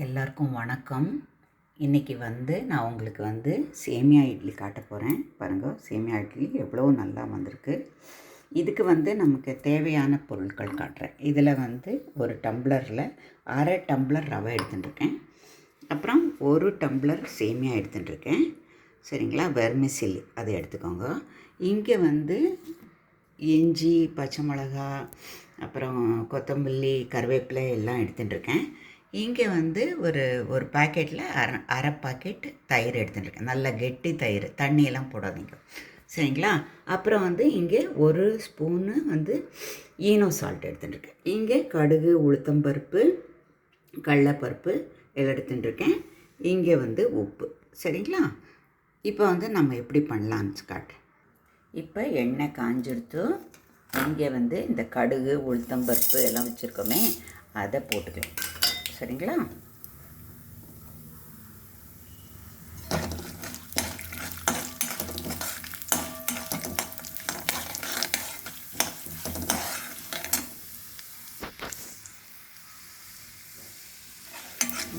எல்லாருக்கும் வணக்கம். இன்றைக்கி நான் உங்களுக்கு சேமியா இட்லி காட்ட போகிறேன். பாருங்கள், சேமியா இட்லி எவ்வளோ நல்லா வந்திருக்கு. இதுக்கு நமக்கு தேவையான பொருட்கள் காட்டுறேன். இதில் ஒரு டம்ளரில் அரை டம்ளர் ரவை எடுத்துட்டுருக்கேன். அப்புறம் ஒரு டம்ளர் சேமியா எடுத்துட்டுருக்கேன். சரிங்களா? வெர்மிசெல்லி அதை எடுத்துக்கோங்க. இங்கே இஞ்சி, பச்சை மிளகா, அப்புறம் கொத்தமல்லி, கருவேப்பிலை எல்லாம் எடுத்துட்டுருக்கேன். இங்கே ஒரு பாக்கெட்டில் அரை பாக்கெட் தயிர் எடுத்துட்டுருக்கேன். நல்ல கெட்டி தயிர், தண்ணியெல்லாம் போடாதீங்க. சரிங்களா? அப்புறம் இங்கே ஒரு ஸ்பூனு ஈனோ சால்ட் எடுத்துட்டுருக்கேன். இங்கே கடுகு, உளுத்தம்பருப்பு, கடலைப்பருப்பு எல்லாம் எடுத்துட்டுருக்கேன். இங்கே உப்பு. சரிங்களா? இப்போ நம்ம எப்படி பண்ணலான்னு காட்டுறேன். இப்போ எண்ணெய் காஞ்சிடுத்து. இங்கே இந்த கடுகு, உளுத்தம்பருப்பு எல்லாம் வச்சுருக்கோமே, அதை போட்டுக்கலாம். சரிங்களா?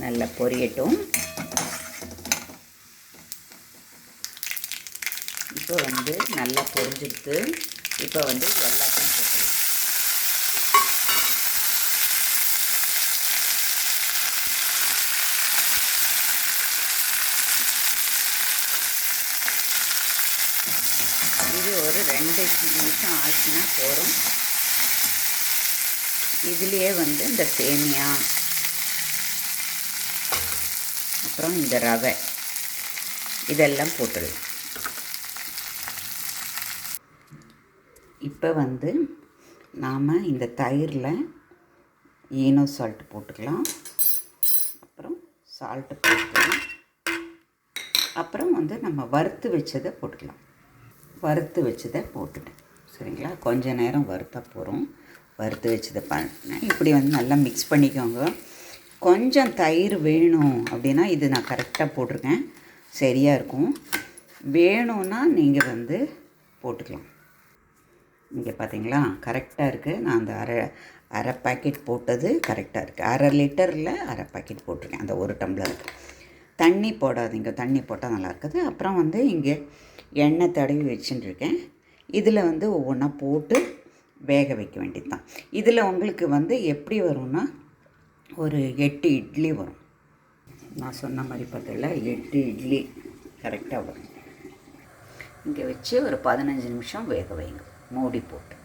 நல்லா பொரியட்டும். இப்போ நல்லா பொரிஞ்சிடுத்து. இப்போ எல்லாத்தையும் போட்டுக்கலாம். இது ஒரு 2 நிமிஷம் ஆச்சுன்னா போகிறோம். இதுலேயே இந்த சேமியா, அப்புறம் இந்த ரவை இதெல்லாம் போட்டுடலாம். இப்போ நாம் இந்த தயிரில் ஈனோ சால்ட் போட்டுக்கலாம். அப்புறம் சால்ட்டு போட்டுக்கலாம். அப்புறம் நம்ம வறுத்து வச்சதை போட்டுக்கலாம். வறுத்து வச்சதை போட்டுட்டேன். சரிங்களா? கொஞ்சம் நேரம் வறுத்த போகிறோம். வறுத்து வச்சதை பண்ணேன். இப்படி நல்லா மிக்ஸ் பண்ணிக்கோங்க. கொஞ்சம் தயிர் வேணும் அப்படின்னா இது நான் கரெக்டாக போட்டிருக்கேன், சரியாக இருக்கும். வேணும்னா நீங்கள் போட்டுக்கலாம். இங்கே பார்த்தீங்களா, கரெக்டாக இருக்குது. நான் அந்த அரை பாக்கெட் போட்டது கரெக்டாக இருக்குது. அரை லிட்டரில் அரை பாக்கெட் போட்டிருக்கேன். அந்த ஒரு டம்ளருக்கு தண்ணி போடாதீங்க. தண்ணி போட்டால் நல்லா இருக்குது. அப்புறம் இங்கே எண்ணெய் தடவி வச்சுட்டுருக்கேன். இதில் ஒவ்வொன்றா போட்டு வேக வைக்க வேண்டியது தான். இதில் உங்களுக்கு எப்படி வரும்னா ஒரு 8 இட்லி வரும். நான் சொன்ன மாதிரி பார்த்தீங்களா, 8 இட்லி கரெக்டாக வரும். இங்கே வச்சு ஒரு 15 நிமிஷம் வேக வைங்க, மூடி போட்டு.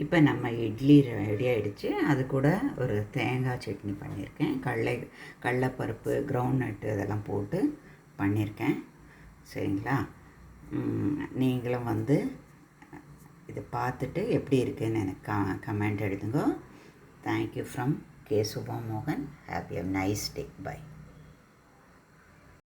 இப்போ நம்ம இட்லி ரெடி ஆகிடுச்சு. அது கூட ஒரு தேங்காய் சட்னி பண்ணியிருக்கேன். கடலைப்பருப்பு, கிரவுண்ட்நட்டு இதெல்லாம் போட்டு பண்ணியிருக்கேன். சரிங்களா? நீங்களும் இதை பார்த்துட்டு எப்படி இருக்குதுன்னு எனக்கு கமெண்ட் எழுதுங்க. தேங்க்யூ ஃப்ரம் கே சுபா மோகன். Happy nice day. பை.